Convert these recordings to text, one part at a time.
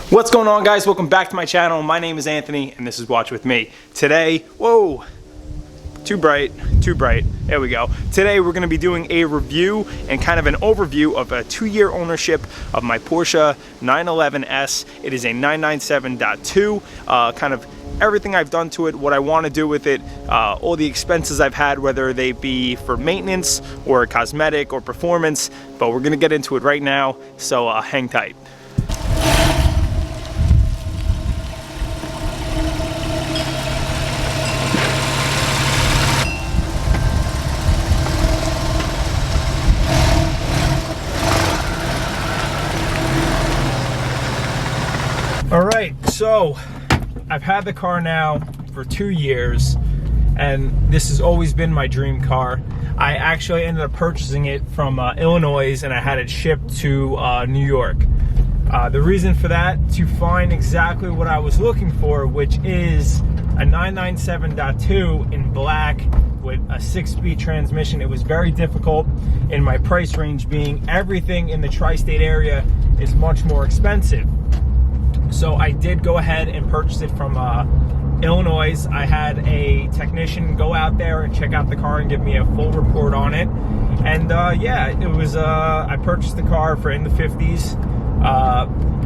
What's going on, guys? Welcome back to my channel. My name is Anthony and this is Watch With Me. Today, whoa, too bright. There we go. Today we're gonna be doing a review and kind of an overview of a 2-year ownership of my Porsche 911S. It is a 997.2, kind of everything I've done to it, what I want to do with it, all the expenses I've had, whether they be for maintenance or cosmetic or performance, but we're gonna get into it right now, so hang tight. All right, so I've had the car now for 2 years, and this has always been my dream car. I actually ended up purchasing it from Illinois, and I had it shipped to New York. The reason for that, to find exactly what I was looking for, which is a 997.2 in black with a 6-speed transmission. It was very difficult in my price range, being everything in the tri-state area is much more expensive. So I did go ahead and purchase it from Illinois. I had a technician go out there and check out the car and give me a full report on it. And yeah, it was, I purchased the car for in the 50s,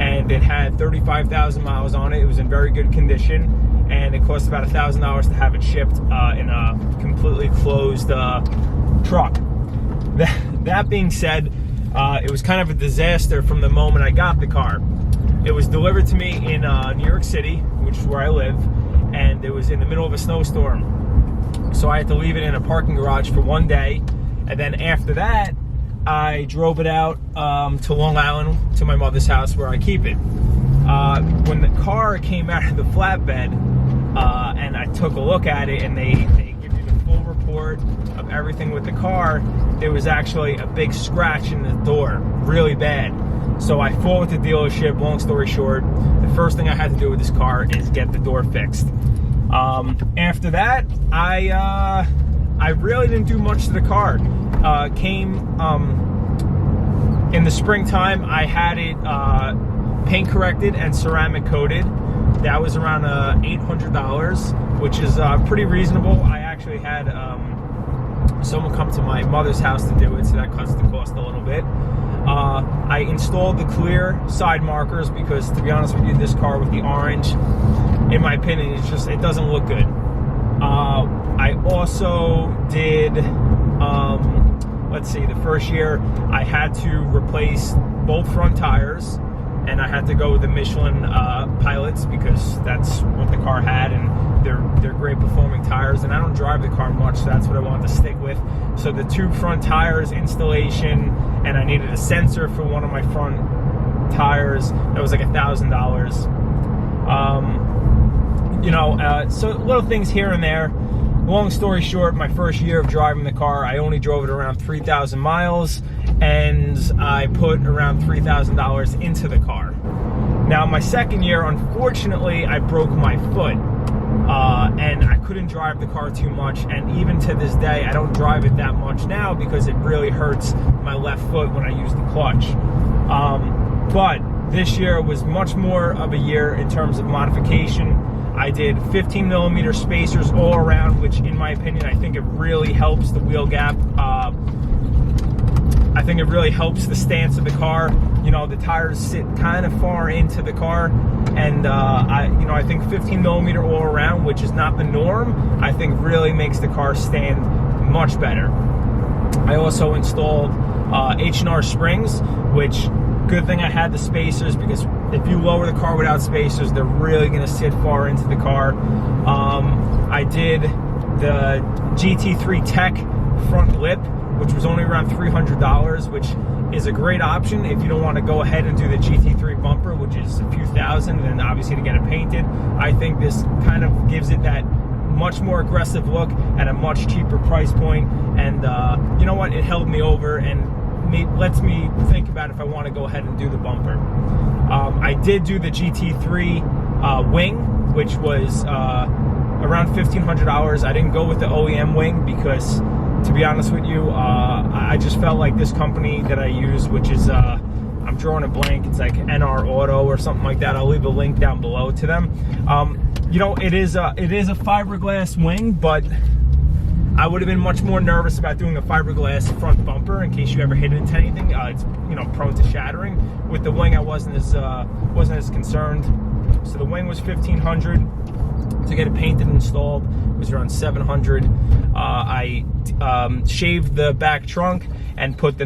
and it had 35,000 miles on it. It was in very good condition, and it cost about $1,000 to have it shipped in a completely closed truck. That being said, it was kind of a disaster from the moment I got the car. It was delivered to me in New York City, which is where I live, and it was in the middle of a snowstorm. So I had to leave it in a parking garage for 1 day, and then after that, I drove it out to Long Island, to my mother's house where I keep it. When the car came out of the flatbed, and I took a look at it, and they give you the full report of everything with the car, there was actually a big scratch in the door, really bad. So I fought with the dealership. Long story short, the first thing I had to do with this car is get the door fixed. After that, I really didn't do much to the car. In the springtime, I had it paint corrected and ceramic coated. That was around $800, which is pretty reasonable. I actually had someone come to my mother's house to do it, so that cuts the cost a little bit. I installed the clear side markers because, to be honest with you, this car with the orange, in my opinion, it doesn't look good. I also did, let's see, the first year I had to replace both front tires, and I had to go with the Michelin pilots because that's what the car had, and they're great performing tires, and I don't drive the car much, so that's what I wanted to stick with. So the 2 front tires installation, and I needed a sensor for one of my front tires. That was like $1,000. You know, so little things here and there. Long story short, my first year of driving the car, I only drove it around 3,000 miles, and I put around $3,000 into the car. Now, my second year, unfortunately, I broke my foot, and I couldn't drive the car too much, and even to this day, I don't drive it that much now because it really hurts my left foot when I use the clutch. But this year was much more of a year in terms of modification. I did 15mm spacers all around, which in my opinion, I think it really helps the wheel gap. I think it really helps the stance of the car. You know, the tires sit kind of far into the car, and I think 15mm all around, which is not the norm, I think really makes the car stand much better. I also installed H&R Springs, which, good thing I had the spacers, because if you lower the car without spacers, they're really going to sit far into the car. I did the GT3 Tek front lip, which was only around $300, which is a great option if you don't want to go ahead and do the GT3 bumper, which is a few thousand, and obviously to get it painted. I think this kind of gives it that much more aggressive look at a much cheaper price point, and you know what, it held me over and lets me think about if I want to go ahead and do the bumper. I did do the GT3 wing, which was around $1,500. I didn't go with the OEM wing because, to be honest with you, I just felt like this company that I use, which is I'm drawing a blank. It's like NR Auto or something like that. I'll leave a link down below to them. You know, it is a fiberglass wing, but I would have been much more nervous about doing a fiberglass front bumper in case you ever hit into anything. It's, you know, prone to shattering. With the wing, I wasn't as concerned. So the wing was $1,500 to get it painted and installed. It was around $700. I shaved the back trunk and put the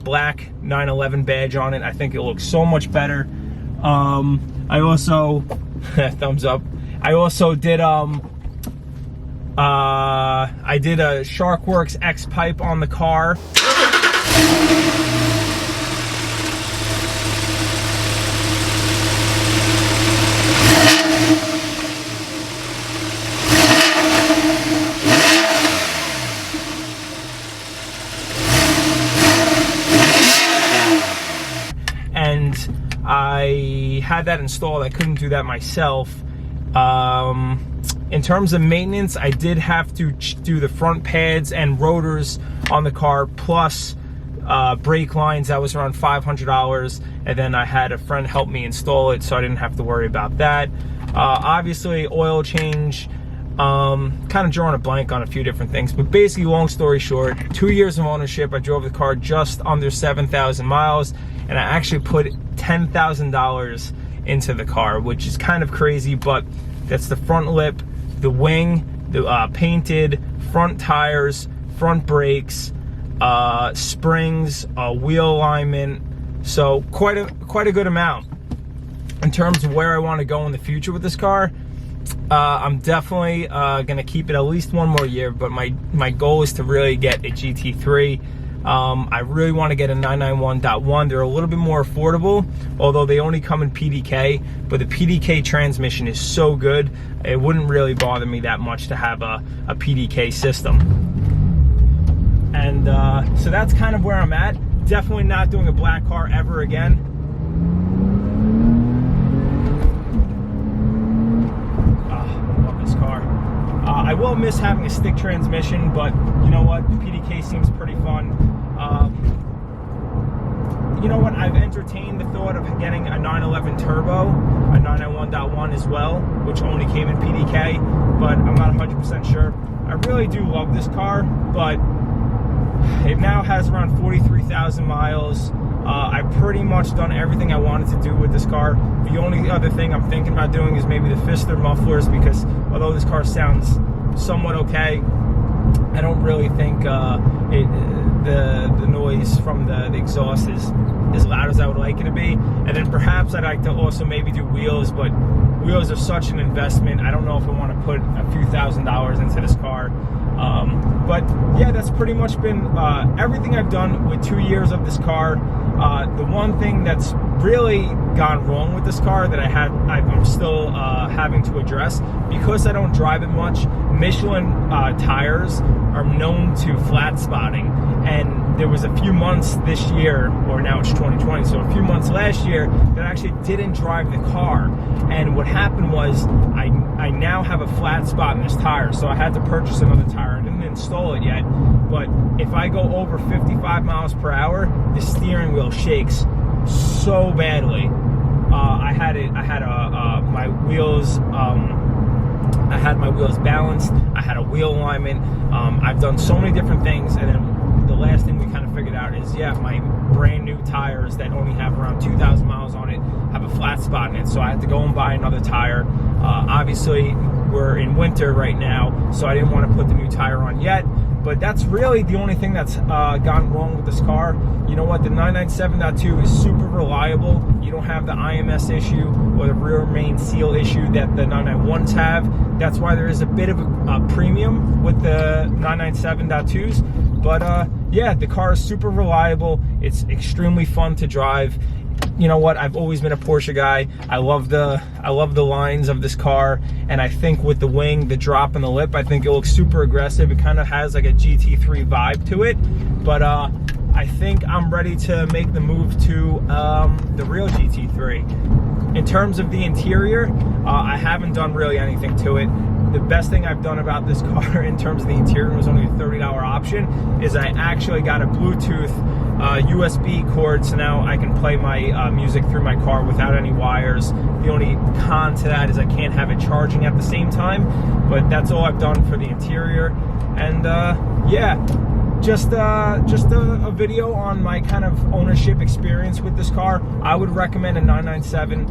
black 911 badge on it. I think it looks so much better. I also thumbs up. I also did I did a SharkWerks X-Pipe on the car. And I had that installed. I couldn't do that myself. In terms of maintenance, I did have to do the front pads and rotors on the car, plus brake lines. That was around $500, and then I had a friend help me install it, so I didn't have to worry about that. Obviously, oil change, kind of drawing a blank on a few different things, but basically, long story short, 2 years of ownership. I drove the car just under 7,000 miles, and I actually put $10,000 into the car, which is kind of crazy, but that's the front lip, the wing, the painted front tires, front brakes, springs, wheel alignment. So quite a good amount. In terms of where I want to go in the future with this car, I'm definitely gonna keep it at least one more year, but my goal is to really get a GT3. I really want to get a 991.1. They're a little bit more affordable, although they only come in PDK, but the PDK transmission is so good, it wouldn't really bother me that much to have a PDK system. And so that's kind of where I'm at. Definitely not doing a black car ever again. I love this car. I will miss having a stick transmission, but you know what? The PDK seems pretty fun. You know what? I've entertained the thought of getting a 911 Turbo, a 991.1 as well, which only came in PDK, but I'm not 100% sure. I really do love this car, but it now has around 43,000 miles. I've pretty much done everything I wanted to do with this car. The only other thing I'm thinking about doing is maybe the Fister mufflers, because although this car sounds somewhat okay, I don't really think the noise from the exhaust is as loud as I would like it to be. And then perhaps I'd like to also maybe do wheels, but wheels are such an investment. I don't know if I want to put a few $1,000s into this car. But yeah, that's pretty much been everything I've done with 2 years of this car. The one thing that's really gone wrong with this car that I'm still having to address, because I don't drive it much, Michelin tires are known to flat spotting, and there was a few months this year, or now it's 2020, so a few months last year that I actually didn't drive the car, and what happened was I now have a flat spot in this tire, so I had to purchase another tire. I didn't install it yet, but if I go over 55 miles per hour, the steering wheel shakes so badly. I had my wheels balanced. I had a wheel alignment. I've done so many different things, and then the last thing we kind of figured out is, yeah, my brand new tires that only have around 2,000 miles on it have a flat spot in it, so I had to go and buy another tire. Obviously, we're in winter right now, so I didn't want to put the new tire on yet. But that's really the only thing that's gone wrong with this car. You know what? The 997.2 is super reliable. You don't have the IMS issue or the rear main seal issue that the 991s have. That's why there is a bit of a premium with the 997.2s. But yeah, the car is super reliable. It's extremely fun to drive. You know what? I've always been a Porsche guy. I love the lines of this car, and I think with the wing, the drop, and the lip, I think it looks super aggressive. It kind of has like a GT3 vibe to it, but I think I'm ready to make the move to the real GT3. In terms of the interior, I haven't done really anything to it. The best thing I've done about this car in terms of the interior, was only a $30 option, is I actually got a Bluetooth USB cord, so now I can play my music through my car without any wires. The only con to that is I can't have it charging at the same time, but that's all I've done for the interior. And yeah, just a video on my kind of ownership experience with this car. I would recommend a 997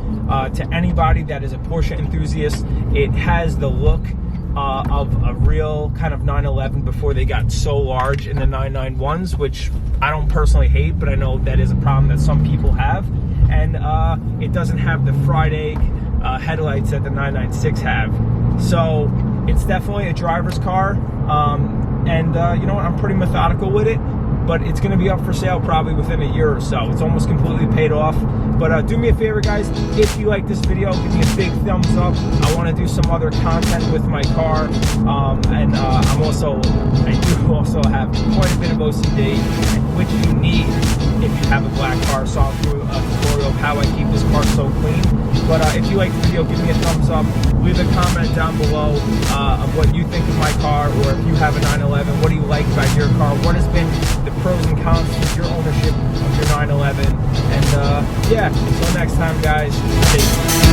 to anybody that is a Porsche enthusiast. It has the look of a real kind of 911 before they got so large in the 991s, which I don't personally hate, but I know that is a problem that some people have. And it doesn't have the fried egg headlights that the 996 have. So it's definitely a driver's car. And you know what, I'm pretty methodical with it, but it's going to be up for sale probably within a year or so. It's almost completely paid off. But do me a favor, guys, if you like this video, give me a big thumbs up. I want to do some other content with my car, and I do also have quite a bit of OCD, which you need if you have a black car. So I'll do a tutorial of how I keep this car so clean. But if you like the video, give me a thumbs up. Leave a comment down below of what you think of my car, or if you have a 911, what do you like about your car? What has been the pros and cons of your ownership of your 911? And yeah, until next time, guys, peace.